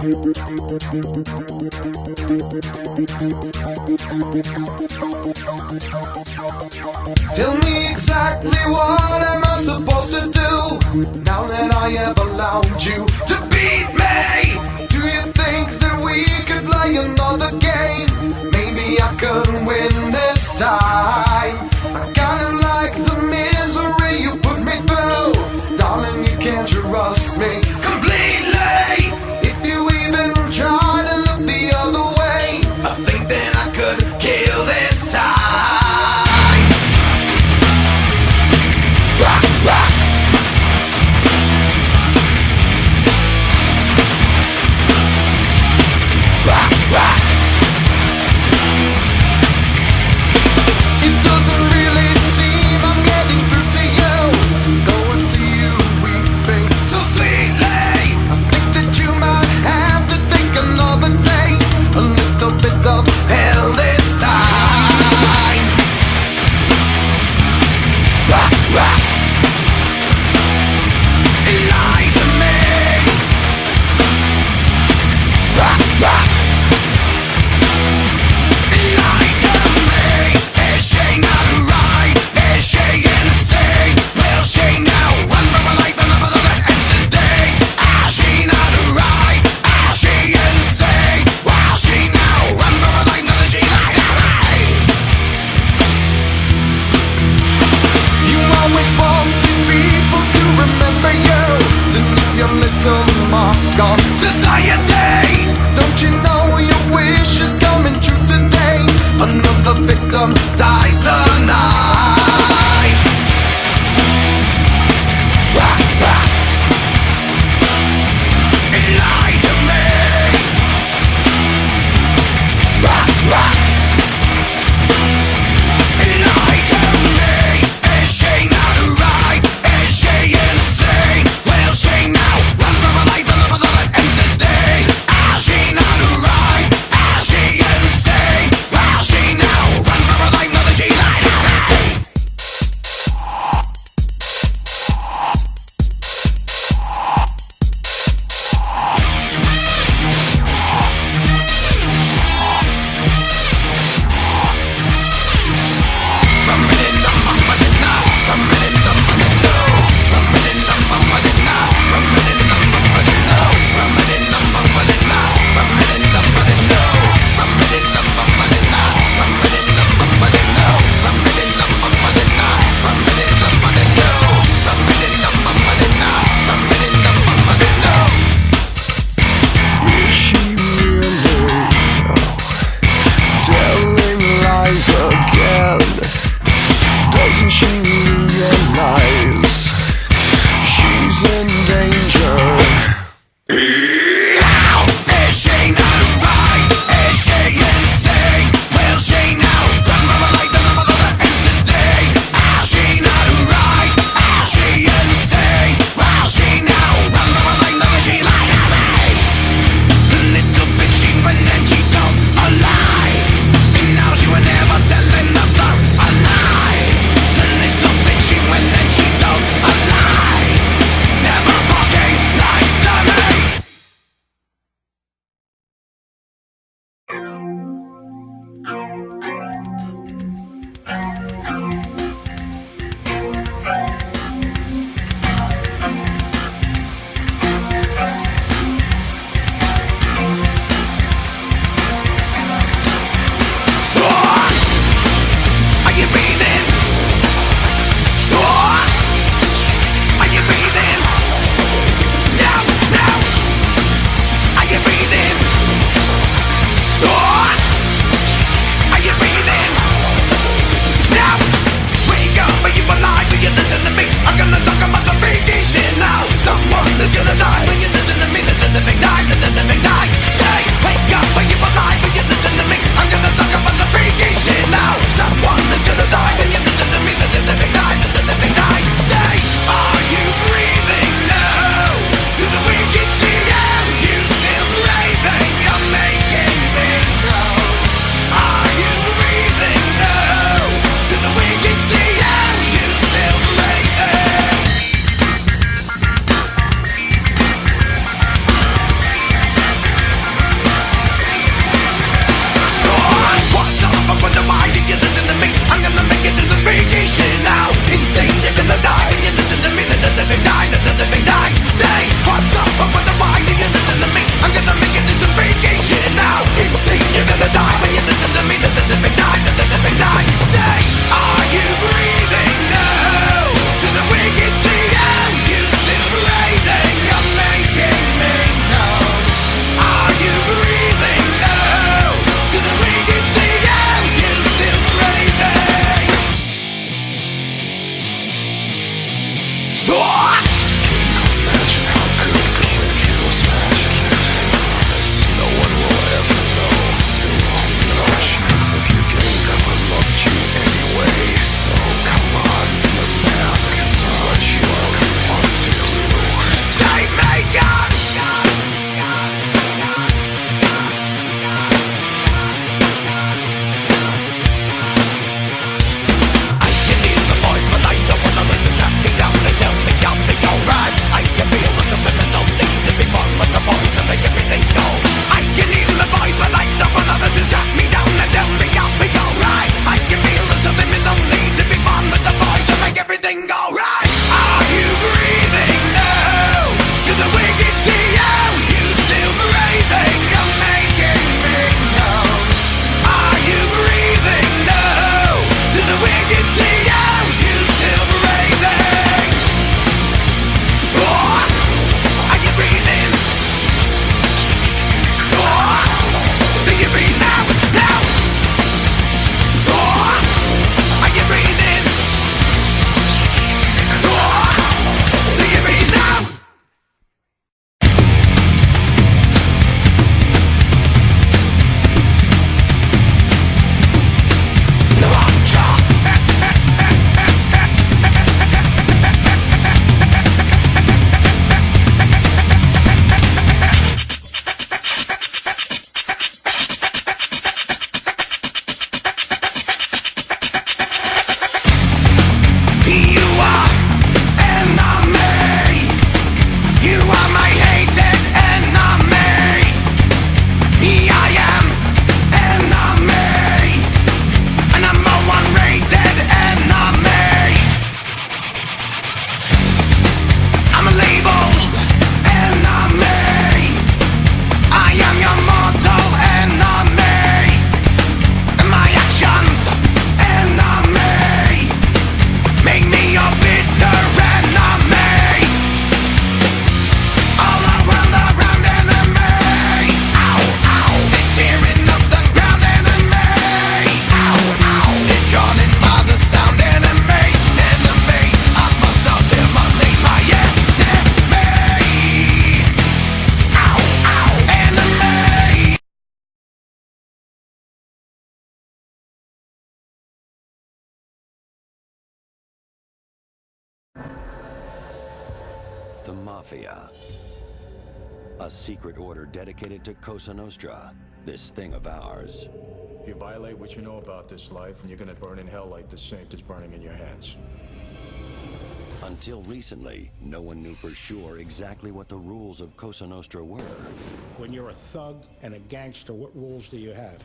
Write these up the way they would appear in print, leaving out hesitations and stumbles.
Tell me exactly what am I supposed to do now that I have allowed you to beat me? Do you think that we could play another game? Maybe I could win this time. I kinda like the misery you put me through. Darling, you can't trust me completely. If you even try to look the other way, I think that I could kill this time. Rock, rock. Rock, rock. It doesn't really seem I'm getting through to you, though I see you weeping so sweetly. I think that you might have to take another taste, a little bit of hell this time. Rock, rock. Lie to me. Rock, rock. Lie to me. Is she not right? Is she insane? Will she now run for her life and live another endless day? Is she not right? Is she insane? Will she now run for her life? Does she lie? You always wanted people to remember you, to leave your little mark on society. Don't you know your wish is coming true today? Another victim dies tonight. Rock, rock. Lie to me. Rock, rock. Lie to me. Is she not right? Is she insane? Will she now run for her life and live another endless day? Is she not right? Is she insane? Will she now run for her life? Now that she lied. Mafia. A secret order dedicated to Cosa Nostra, this thing of ours. You violate what you know about this life, and you're gonna burn in hell like the saint is burning in your hands. Until recently, no one knew for sure exactly what the rules of Cosa Nostra were. When you're a thug and a gangster, what rules do you have?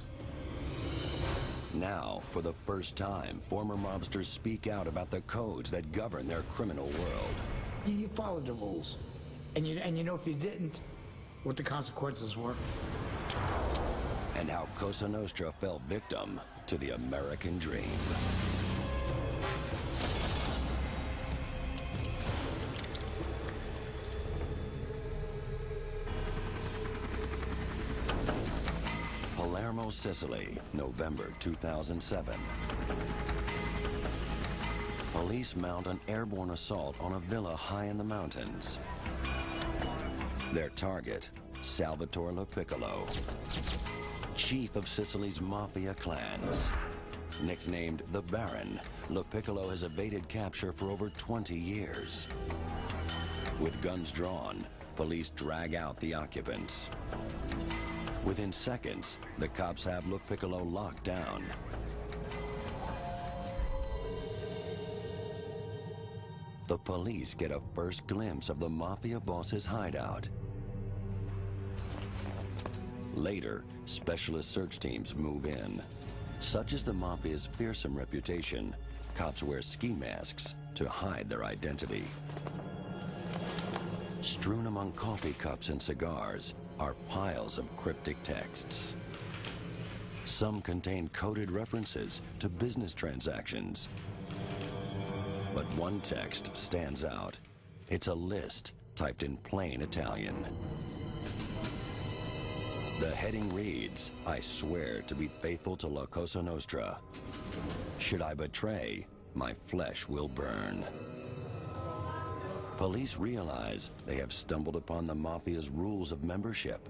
Now, for the first time, former mobsters speak out about the codes that govern their criminal world. You followed the rules, and you know if you didn't, what the consequences were. And how Cosa Nostra fell victim to the American dream. Palermo, Sicily, November 2007. Police mount an airborne assault on a villa high in the mountains. Their target, Salvatore Lo Piccolo, chief of Sicily's mafia clans. Nicknamed the Baron, Lo Piccolo has evaded capture for over 20 years. With guns drawn, police drag out the occupants. Within seconds, the cops have Lo Piccolo locked down. The police get a first glimpse of the mafia boss's hideout. Later, specialist search teams move in. Such is the mafia's fearsome reputation, cops wear ski masks to hide their identity. Strewn among coffee cups and cigars are piles of cryptic texts. Some contain coded references to business transactions. But one text stands out. It's a list typed in plain Italian. The heading reads, "I swear to be faithful to La Cosa Nostra. Should I betray, my flesh will burn." Police realize they have stumbled upon the mafia's rules of membership.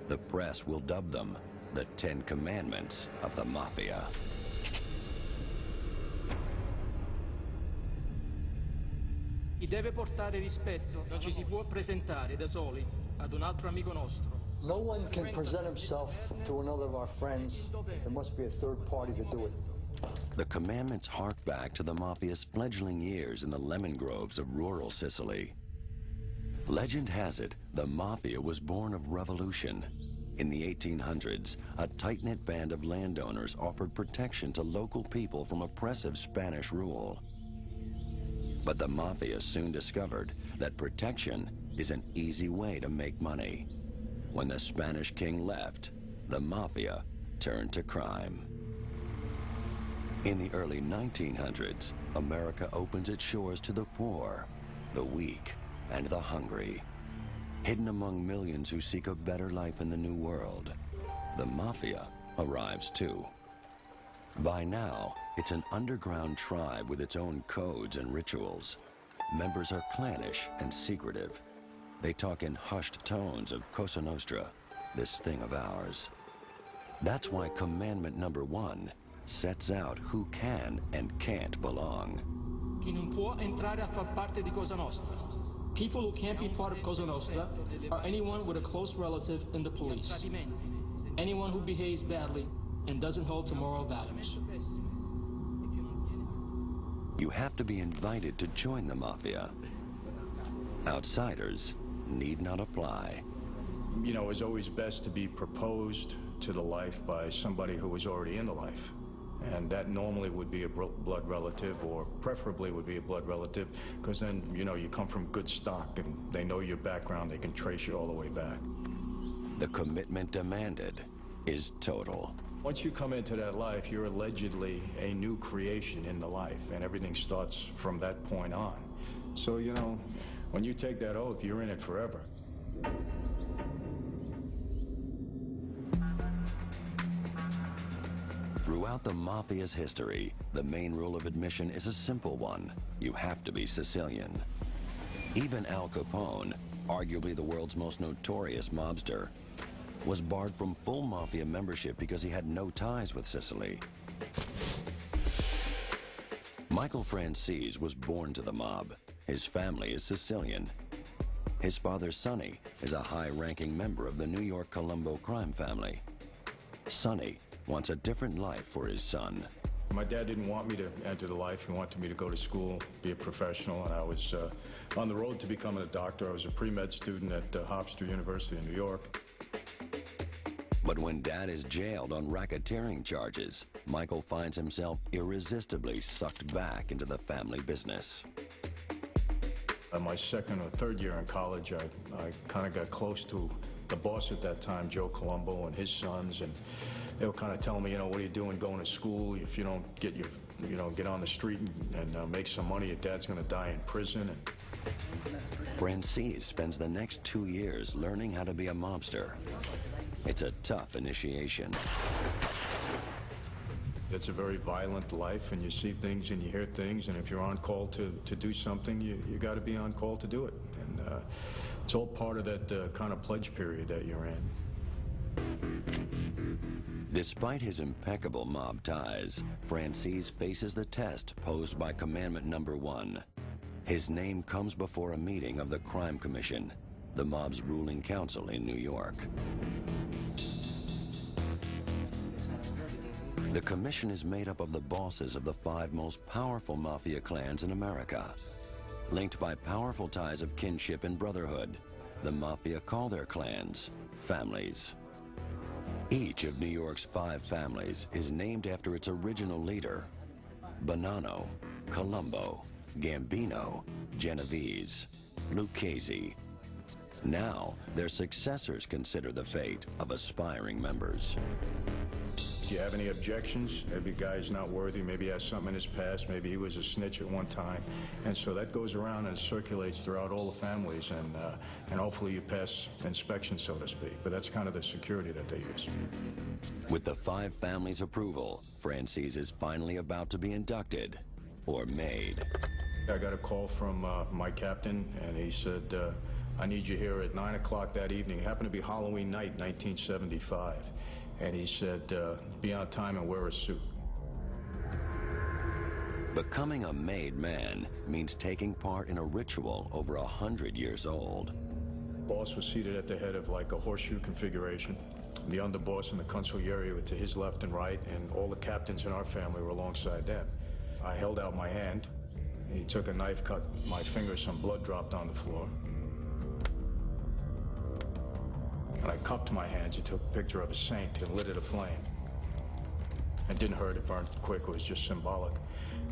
The press will dub them the 10 Commandments of the Mafia. Chi deve portare rispetto non ci si può presentare da soli ad un altro amico nostro. No one can present himself to another of our friends. There must be a third party to do it. The commandments hark back to the mafia's fledgling years in the lemon groves of rural Sicily. Legend has it the mafia was born of revolution. In the 1800s, a tight-knit band of landowners offered protection to local people from oppressive Spanish rule. But the mafia soon discovered that protection is an easy way to make money. When the Spanish king left, the mafia turned to crime. In the early 1900s, America opens its shores to the poor, the weak, and the hungry. Hidden among millions who seek a better life in the New World, the mafia arrives too. By now, it's an underground tribe with its own codes and rituals. Members are clannish and secretive. They talk in hushed tones of Cosa Nostra, this thing of ours. That's why commandment number 1 sets out who can and can't belong. Chi non può entrare a far parte di Cosa Nostra. People who can't be part of Cosa Nostra are anyone with a close relative in the police. Anyone who behaves badly and doesn't hold to moral values. You have to be invited to join the mafia. Outsiders need not apply. You know, it's always best to be proposed to the life by somebody who is already in the life. And that normally would be a blood relative, or preferably would be a blood relative, because then, you know, you come from good stock and they know your background, they can trace you all the way back. The commitment demanded is total. Once you come into that life, you're allegedly a new creation in the life, and everything starts from that point on. So, you know, when you take that oath, you're in it forever. Throughout the mafia's history, the main rule of admission is a simple one. You have to be Sicilian. Even Al Capone, arguably the world's most notorious mobster, was barred from full mafia membership because he had no ties with Sicily. Michael Franzese was born to the mob. His family is Sicilian. His father, Sonny, is a high-ranking member of the New York Colombo crime family. Sonny wants a different life for his son. My dad didn't want me to enter the life. He wanted me to go to school, be a professional, and I was on the road to becoming a doctor. I was a pre-med student at Hofstra University in New York. But when Dad is jailed on racketeering charges, Michael finds himself irresistibly sucked back into the family business. My second or third year in college, I kind of got close to the boss at that time, Joe Colombo, and his sons, and they were kind of telling me, you know, what are you doing going to school? If you don't get your, get on the street and make some money, your dad's going to die in prison. And Francis spends the next 2 years learning how to be a mobster. It's a tough initiation. It's a very violent life, and you see things and you hear things, and if you're on call to do something, you got to be on call to do it. And it's all part of that kind of pledge period that you're in. Despite his impeccable mob ties, Francis faces the test posed by Commandment Number 1. His name comes before a meeting of the Crime Commission, the mob's ruling council in New York. The commission is made up of the bosses of the 5 most powerful mafia clans in America. Linked by powerful ties of kinship and brotherhood, the mafia call their clans families. Each of New York's 5 families is named after its original leader: Bonanno, Colombo, Gambino, Genovese, Lucchese. Now, their successors consider the fate of aspiring members. Do you have any objections? Maybe a guy's not worthy, maybe he has something in his past, maybe he was a snitch at one time. And so that goes around and circulates throughout all the families, and hopefully you pass inspection, so to speak. But that's kind of the security that they use. With the 5 families' approval, Francis is finally about to be inducted, or made. I got a call from my captain, and he said, I need you here at 9 o'clock that evening. It happened to be Halloween night, 1975. And he said, be on time and wear a suit. Becoming a made man means taking part in a ritual over 100 years old. Boss was seated at the head of like a horseshoe configuration. The underboss and the consigliere were to his left and right, and all the captains in our family were alongside them. I held out my hand. He took a knife, cut my finger, some blood dropped on the floor. And I cupped my hands. He took a picture of a saint and lit it aflame. It didn't hurt, it burned quick, it was just symbolic.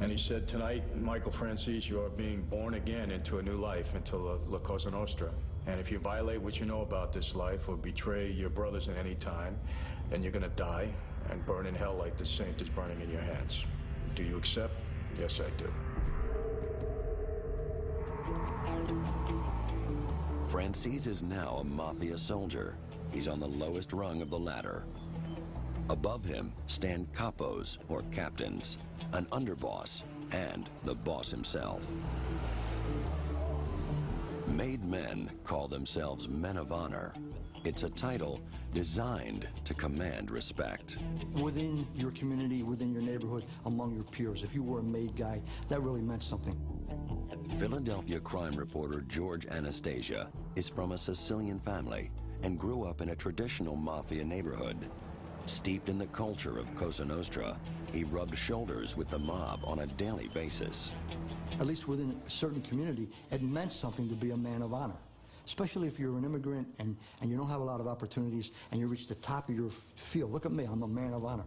And he said, tonight, Michael Francis, you are being born again into a new life, into La Cosa Nostra. And if you violate what you know about this life or betray your brothers at any time, then you're gonna die and burn in hell like the saint is burning in your hands. Do you accept? Yes, I do. Francis is now a mafia soldier. He's on the lowest rung of the ladder. Above him stand capos, or captains, an underboss, and the boss himself. Made men call themselves men of honor. It's a title designed to command respect. Within your community, within your neighborhood, among your peers, if you were a made guy, that really meant something. Philadelphia crime reporter George Anastasia is from a Sicilian family and grew up in a traditional mafia neighborhood. Steeped in the culture of Cosa Nostra, he rubbed shoulders with the mob on a daily basis. At least within a certain community, it meant something to be a man of honor. Especially if you're an immigrant and you don't have a lot of opportunities and you reach the top of your field. Look at me, I'm a man of honor.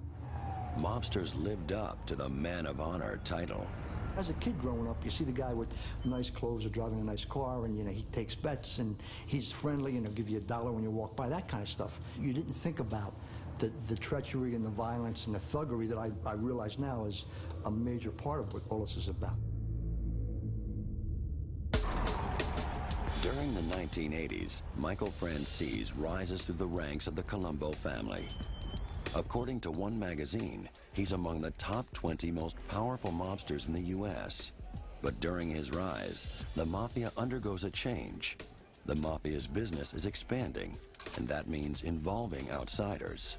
Mobsters lived up to the man of honor title. As a kid growing up, you see the guy with nice clothes or driving a nice car, and he takes bets and he's friendly and he'll give you $1 when you walk by, that kind of stuff. You didn't think about the treachery and the violence and the thuggery that I realize now is a major part of what all this is about. During the 1980s, Michael Francis rises through the ranks of the Colombo family. According to one magazine, he's among the top 20 most powerful mobsters in the U.S. But during his rise, the mafia undergoes a change. The mafia's business is expanding, and that means involving outsiders.